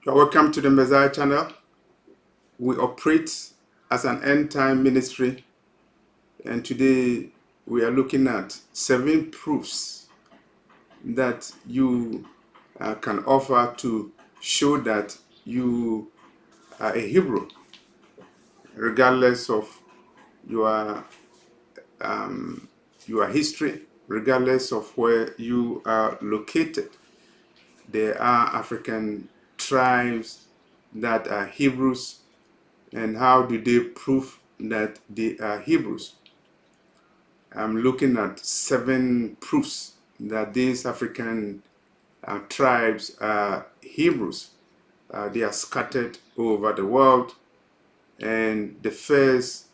You're welcome to the Messiah channel. We operate as an end-time ministry, and today we are looking at 7 proofs that you can offer to show that you are a Hebrew, regardless of your your history, regardless of where you are located. There are African tribes that are Hebrews, and how do they prove that they are Hebrews? I'm looking at 7 proofs that these African tribes are Hebrews. They are scattered over the world, and the first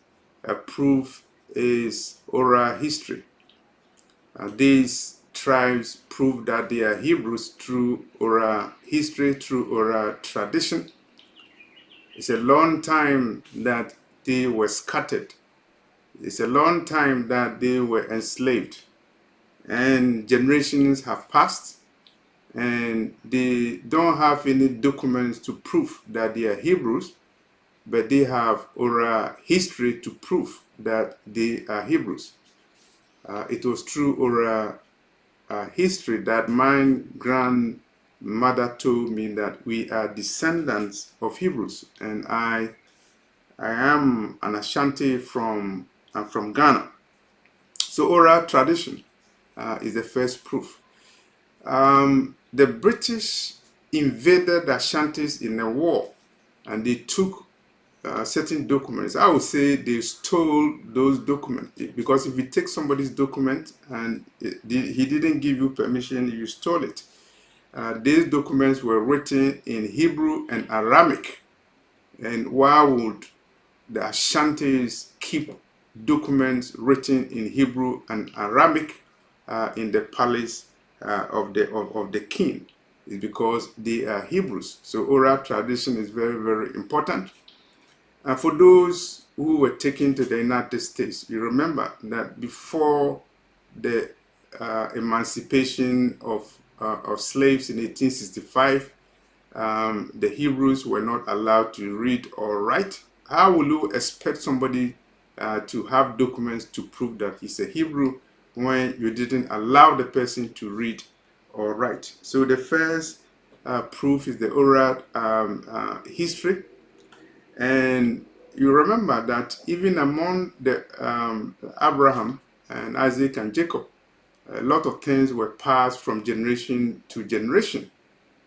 proof is oral history. These tribes prove that they are Hebrews through oral history, through oral tradition. It's a long time that they were scattered. It's a long time that they were enslaved, and generations have passed, and they don't have any documents to prove that they are Hebrews, but they have oral history to prove that they are Hebrews. It was through oral history that my grandmother told me that we are descendants of Hebrews, and I am an Ashanti from Ghana. So oral tradition is the first proof. The British invaded the Ashantis in a war, and they took certain documents. I would say they stole those documents, because if you take somebody's document and he didn't give you permission, you stole it. These documents were written in Hebrew and Aramaic, and why would the Ashantis keep documents written in Hebrew and Aramaic in the palace of the king? Is because they are Hebrews. So oral tradition is very, very important. And for those who were taken to the United States, you remember that before the emancipation of slaves in 1865, the Hebrews were not allowed to read or write. How will you expect somebody to have documents to prove that he's a Hebrew when you didn't allow the person to read or write? So the first proof is the oral history. And you remember that even among the Abraham and Isaac and Jacob, a lot of things were passed from generation to generation.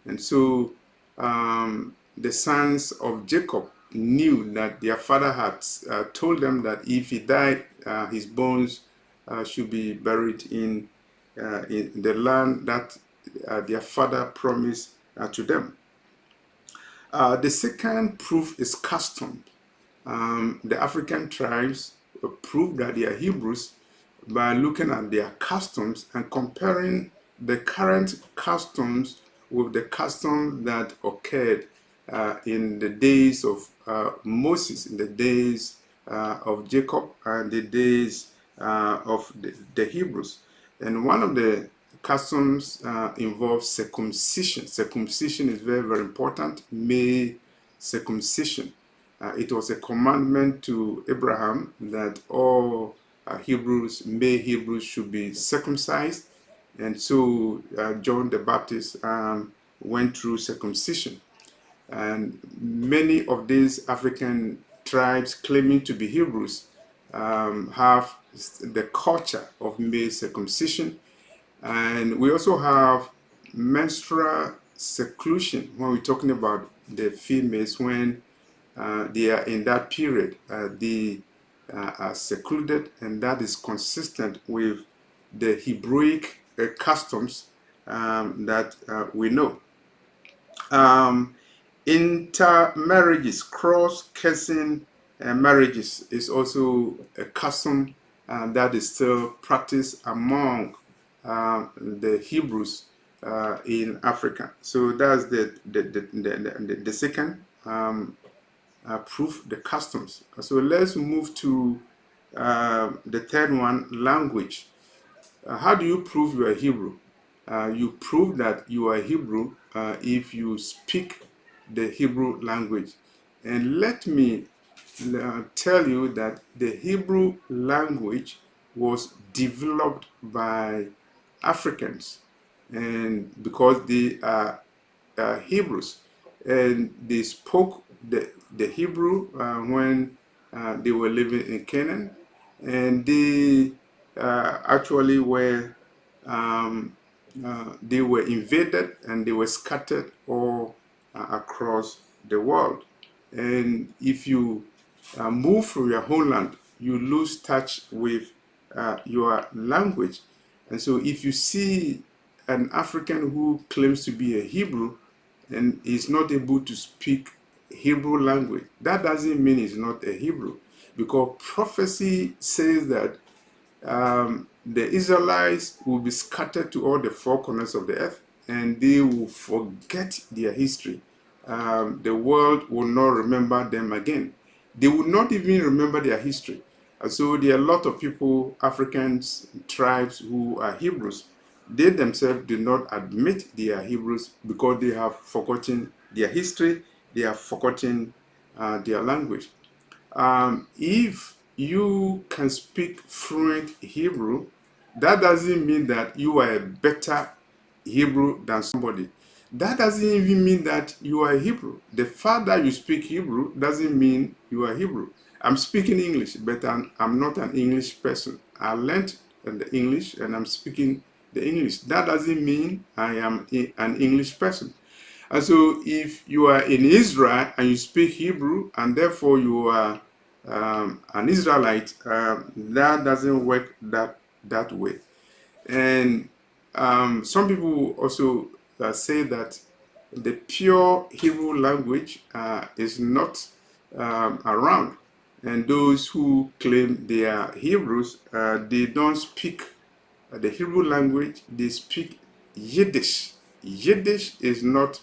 And so the sons of Jacob knew that their father had told them that if he died, his bones should be buried in the land that their father promised to them. The second proof is custom. The African tribes prove that they are Hebrews by looking at their customs and comparing the current customs with the customs that occurred in the days of Moses, in the days of Jacob, and the days of the Hebrews. And one of the customs involves circumcision. Circumcision is very, very important. Male circumcision. It was a commandment to Abraham that all Hebrews, male Hebrews, should be circumcised. And so John the Baptist went through circumcision. And many of these African tribes claiming to be Hebrews have the culture of male circumcision. And we also have menstrual seclusion when we're talking about the females. When they are in that period, they are secluded, and that is consistent with the Hebraic customs that we know. Intermarriages, cross-cursing marriages is also a custom that is still practiced among the Hebrews in Africa. So that's the second proof, the customs. So let's move to the third one, language. How do you prove you are Hebrew? You prove that you are Hebrew if you speak the Hebrew language. And let me tell you that the Hebrew language was developed by Africans, and because they are Hebrews, and they spoke the Hebrew when they were living in Canaan, and um, they were invaded and they were scattered all across the world. And if you move from your homeland, you lose touch with your language. And so if you see an African who claims to be a Hebrew and is not able to speak Hebrew language, that doesn't mean he's not a Hebrew, because prophecy says that the Israelites will be scattered to all the four corners of the earth, and they will forget their history. The world will not remember them again. They will not even remember their history. And so there are a lot of people, Africans, tribes who are Hebrews. They themselves do not admit they are Hebrews because they have forgotten their history, they have forgotten their language. If you can speak fluent Hebrew, that doesn't mean that you are a better Hebrew than somebody. That doesn't even mean that you are a Hebrew. The fact that you speak Hebrew doesn't mean you are Hebrew. I'm speaking English, but I'm not an English person. I learned the English and I'm speaking the English. That doesn't mean I am an English person. And so if you are in Israel and you speak Hebrew and therefore you are an Israelite, that doesn't work that way. And some people also say that the pure Hebrew language is not around. And those who claim they are Hebrews, they don't speak the Hebrew language, they speak Yiddish. Yiddish is not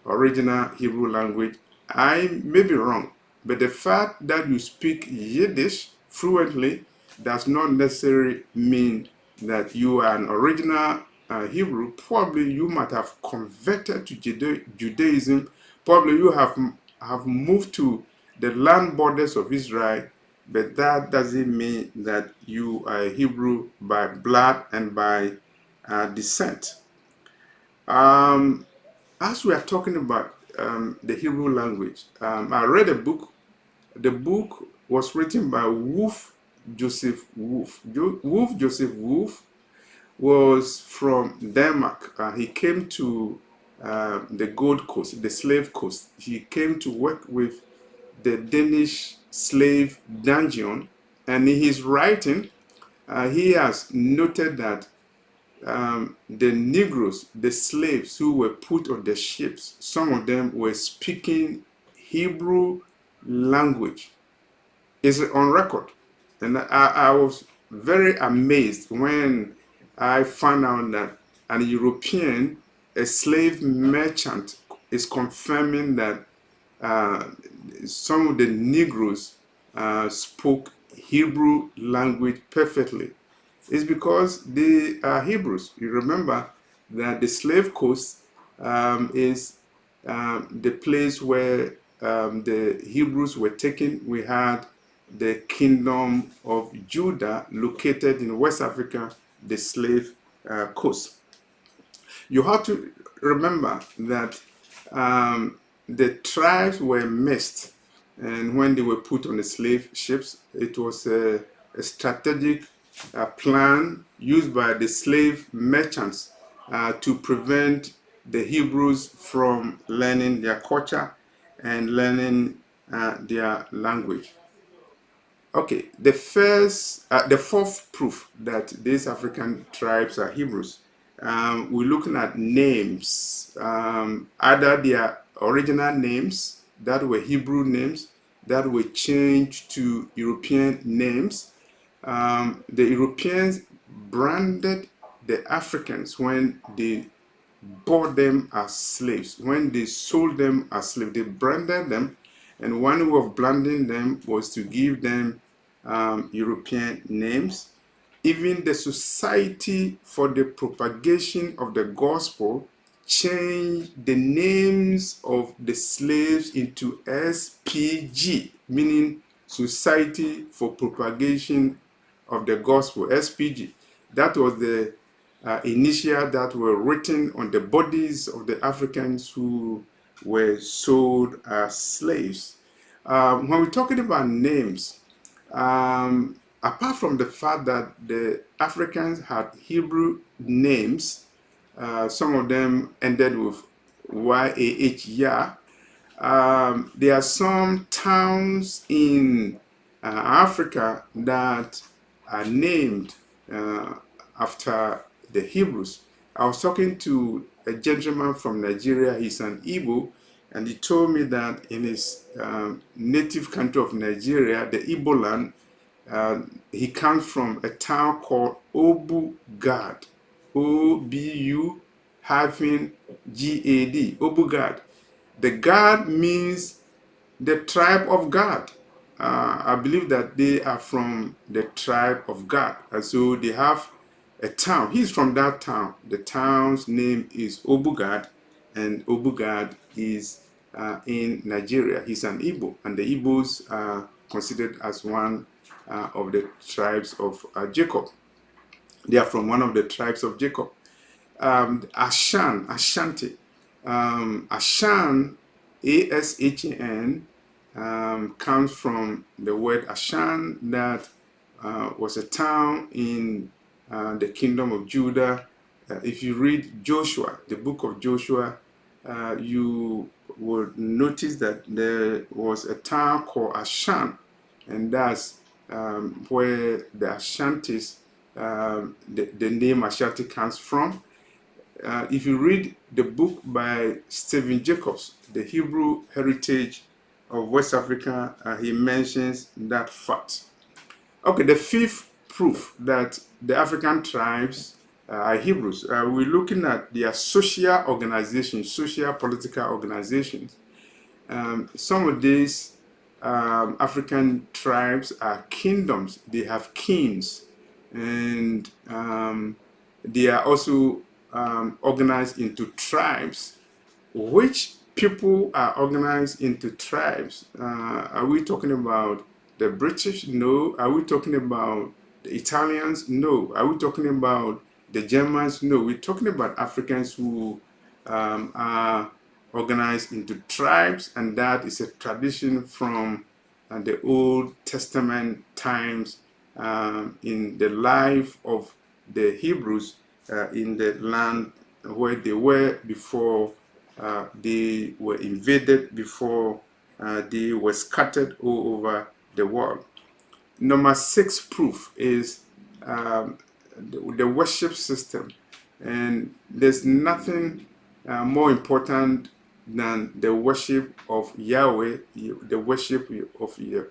original Hebrew language. I may be wrong, but the fact that you speak Yiddish fluently does not necessarily mean that you are an original Hebrew. Probably you might have converted to Judaism. Probably you have moved to the land borders of Israel, but that doesn't mean that you are a Hebrew by blood and by descent. As we are talking about the Hebrew language, I read a book. The book was written by Wolf Joseph Wolf. Wolf Joseph Wolf was from Denmark. He came to the Gold Coast, the slave coast. He came to work with the Danish slave dungeon, and in his writing, he has noted that the Negroes, the slaves who were put on the ships, some of them were speaking Hebrew language. It's on record. And I was very amazed when I found out that an European, a slave merchant, is confirming that uh, some of the Negroes spoke Hebrew language perfectly. It's because they are Hebrews. You remember that the slave coast is the place where the Hebrews were taken. We had the kingdom of Judah located in West Africa, the slave coast. You have to remember that the tribes were mixed, and when they were put on the slave ships, it was a strategic plan used by the slave merchants to prevent the Hebrews from learning their culture and learning their language. Okay, the fourth proof that these African tribes are Hebrews, we're looking at names, either their original names that were Hebrew names that were changed to European names. The Europeans branded the Africans when they bought them as slaves. When they sold them as slaves, they branded them, and one way of branding them was to give them European names. Even the Society for the Propagation of the Gospel changed the names of the slaves into SPG, meaning Society for Propagation of the Gospel, SPG. That was the initial that were written on the bodies of the Africans who were sold as slaves. When we're talking about names, apart from the fact that the Africans had Hebrew names, some of them ended with YAH, Yah. There are some towns in Africa that are named after the Hebrews. I was talking to a gentleman from Nigeria, he's an Igbo, and he told me that in his native country of Nigeria, the Igbo land, he comes from a town called Obugad, OBU hyphen GAD, Obugad. The Gad means the tribe of God. I believe that they are from the tribe of God. And so they have a town. He's from that town. The town's name is Obugad, and Obugad is in Nigeria. He's an Igbo, and the Igbos are considered as one of the tribes of Jacob. They are from one of the tribes of Jacob. Ashanti. Ashan, ASHAN, comes from the word Ashan, that was a town in the kingdom of Judah. If you read Joshua, the book of Joshua, you would notice that there was a town called Ashan, and that's where the Ashantis, the name Ashanti comes from. If you read the book by Stephen Jacobs, The Hebrew Heritage of West Africa, he mentions that fact. Okay, the fifth proof that the African tribes are Hebrews, we're looking at their social organizations, social political organizations. Some of these African tribes are kingdoms. They have kings, and they are also organized into tribes. Which people are organized into tribes? Are we talking about the British? No. Are we talking about the Italians? No. Are we talking about the Germans? No. We're talking about Africans who are organized into tribes, and that is a tradition from the Old Testament times in the life of the Hebrews in the land where they were before they were invaded, before they were scattered all over the world. Number 6 proof is the worship system, and there's nothing more important than the worship of Yahweh, the worship of the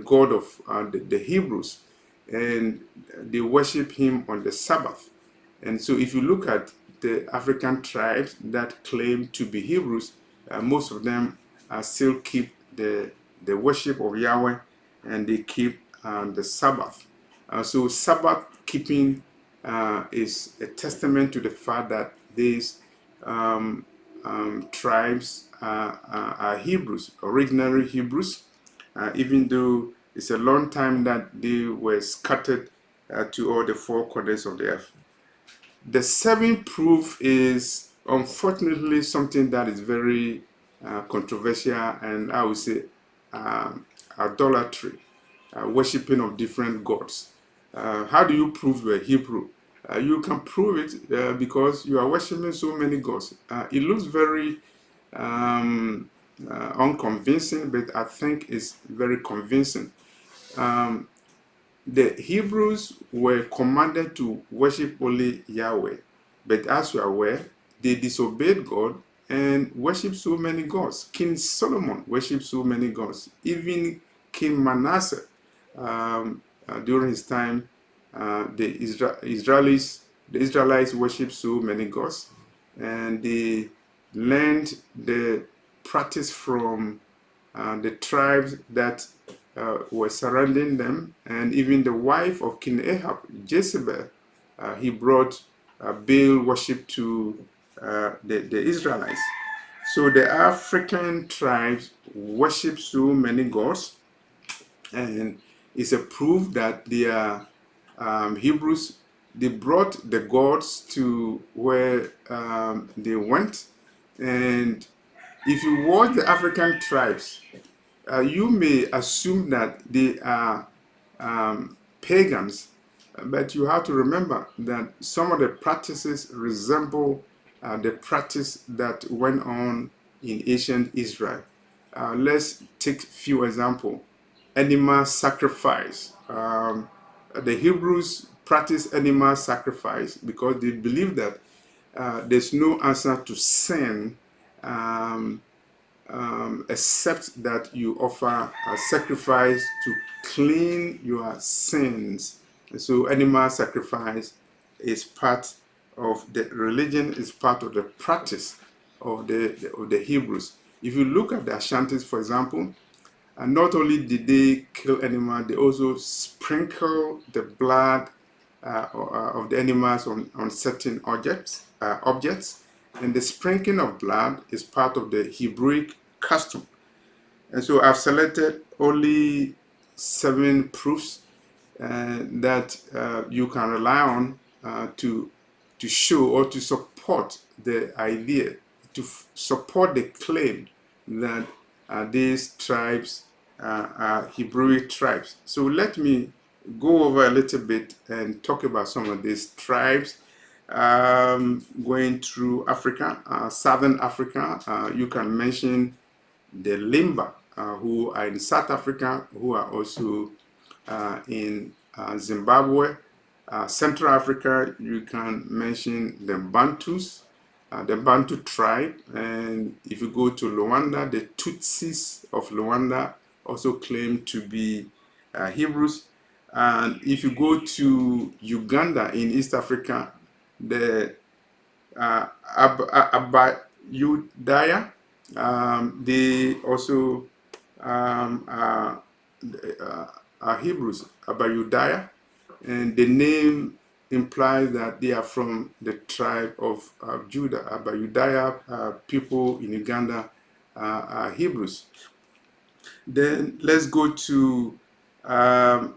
God of the Hebrews, and they worship Him on the Sabbath. And so, if you look at the African tribes that claim to be Hebrews, most of them still keep the worship of Yahweh, and they keep the Sabbath. So Sabbath keeping is a testament to the fact that these tribes are Hebrews, originally Hebrews, even though it's a long time that they were scattered to all the four corners of the earth. The 7th proof is unfortunately something that is very controversial, and I would say idolatry, worshipping of different gods. How do you prove you're Hebrew? You can prove it because you are worshiping so many gods. It looks very unconvincing, but I think it's very convincing. The Hebrews were commanded to worship only Yahweh, but as you are aware, they disobeyed God and worshipped so many gods. King Solomon worshipped so many gods. Even King Manasseh, during his time, the Israelites worshipped so many gods, and they learned the practice from the tribes that were surrounding them, and even the wife of King Ahab, Jezebel, he brought Baal worship to the Israelites. So the African tribes worship so many gods, and it's a proof that they are Hebrews. They brought the gods to where they went, and if you watch the African tribes, you may assume that they are pagans, but you have to remember that some of the practices resemble the practice that went on in ancient Israel. Let's take a few examples. Animal sacrifice. The Hebrews practice animal sacrifice because they believe that there's no answer to sin except that you offer a sacrifice to clean your sins. And so animal sacrifice is part of the religion, is part of the practice of the Hebrews. If you look at the Ashantis, for example, and not only did they kill animals, they also sprinkle the blood of the animals on certain objects. And the sprinkling of blood is part of the Hebraic custom. And so I've selected only 7 proofs that you can rely on to show or to support the idea, to support the claim that these tribes are Hebrew tribes. So let me go over a little bit and talk about some of these tribes. Going through Africa, Southern Africa, you can mention the Lemba, who are in South Africa, who are also in Zimbabwe. Central Africa, you can mention the Bantus, the Bantu tribe. And if you go to Rwanda, the Tutsis of Rwanda also claim to be Hebrews. And if you go to Uganda in East Africa, the Abayudaya, they also are Hebrews, Abayudaya, and the name implies that they are from the tribe of Judah. Abayudaya people in Uganda are Hebrews. Then let's go to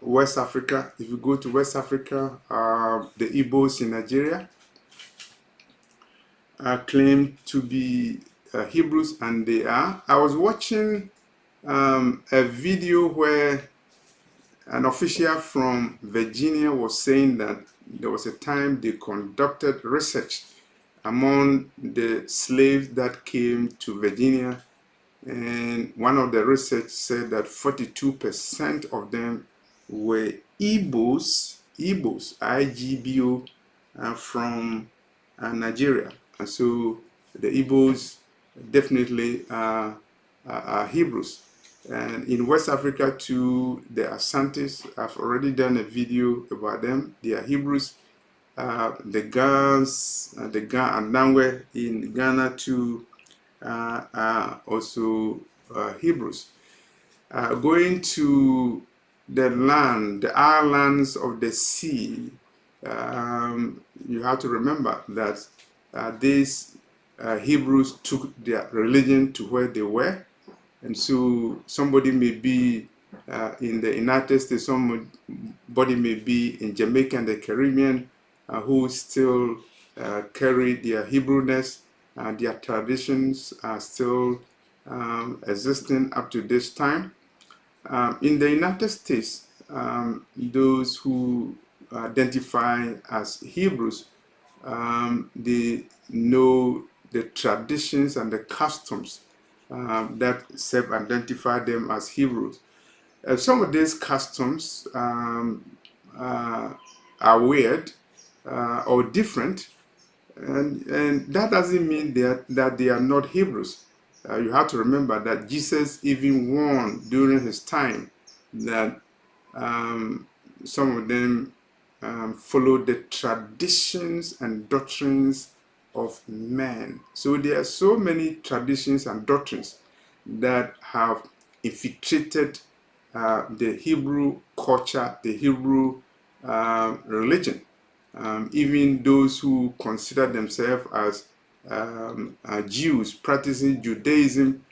West Africa. If you go to West Africa, the Igbos in Nigeria claim to be Hebrews, and they are. I was watching a video where an official from Virginia was saying that there was a time they conducted research among the slaves that came to Virginia, and one of the research said that 42% of them were Igbos, Igbo, from Nigeria. And so the Igbos definitely are Hebrews. And in West Africa too, the Asantes, I've already done a video about them. They are Hebrews. The Gans, the Ga and Nangwe in Ghana too are also Hebrews. Going to the land, the islands of the sea, you have to remember that these Hebrews took their religion to where they were. And so somebody may be in the United States, somebody may be in Jamaica and the Caribbean who still carry their Hebrewness. Their traditions are still existing up to this time. In the United States, those who identify as Hebrews, they know the traditions and the customs that self-identify them as Hebrews. Some of these customs are weird or different, and that doesn't mean that they are not Hebrews. You have to remember that Jesus even warned during his time that some of them follow the traditions and doctrines of men. So there are so many traditions and doctrines that have infiltrated the Hebrew culture, the Hebrew religion. Even those who consider themselves as Jews practicing Judaism,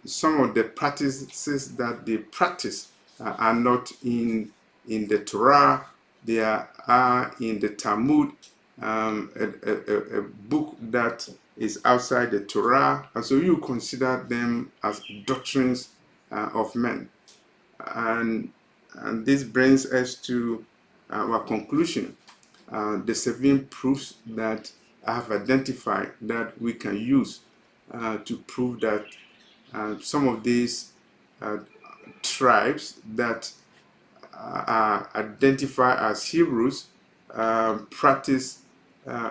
some of the practices that they practice are not in the Torah. They are in the Talmud, a book that is outside the Torah, and so you consider them as doctrines of men. And this brings us to our conclusion. The 7 proofs that I have identified that we can use to prove that some of these tribes that are identified as Hebrews practice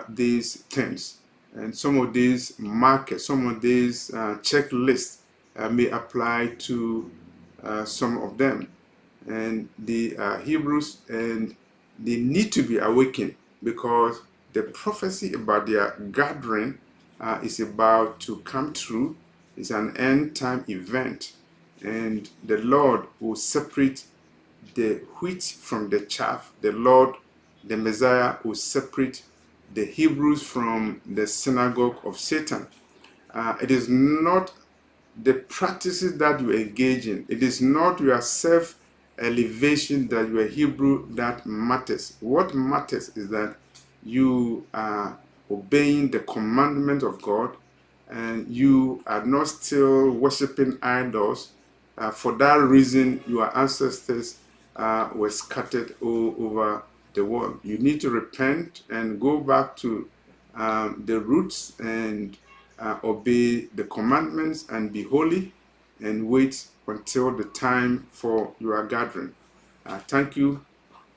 these things. And some of these markers, some of these checklists may apply to some of them. And the Hebrews, and they need to be awakened because the prophecy about their gathering is about to come true. It's an end time event, and the Lord will separate the wheat from the chaff. The Lord, the Messiah, will separate the Hebrews from the synagogue of Satan. It is not the practices that you engage in. It is not your self-elevation that you are Hebrew that matters. What matters is that you are obeying the commandment of God and you are not still worshiping idols. For that reason, your ancestors were scattered all over the world. You need to repent and go back to the roots and obey the commandments and be holy and wait until the time for your gathering. Thank you,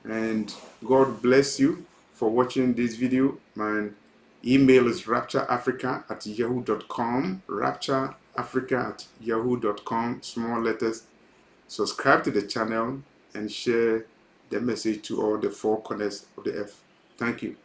and God bless you for watching this video. My email is raptureafrica@yahoo.com, raptureafrica@yahoo.com, small letters. Subscribe to the channel and share the message to all the 4 corners of the earth. Thank you.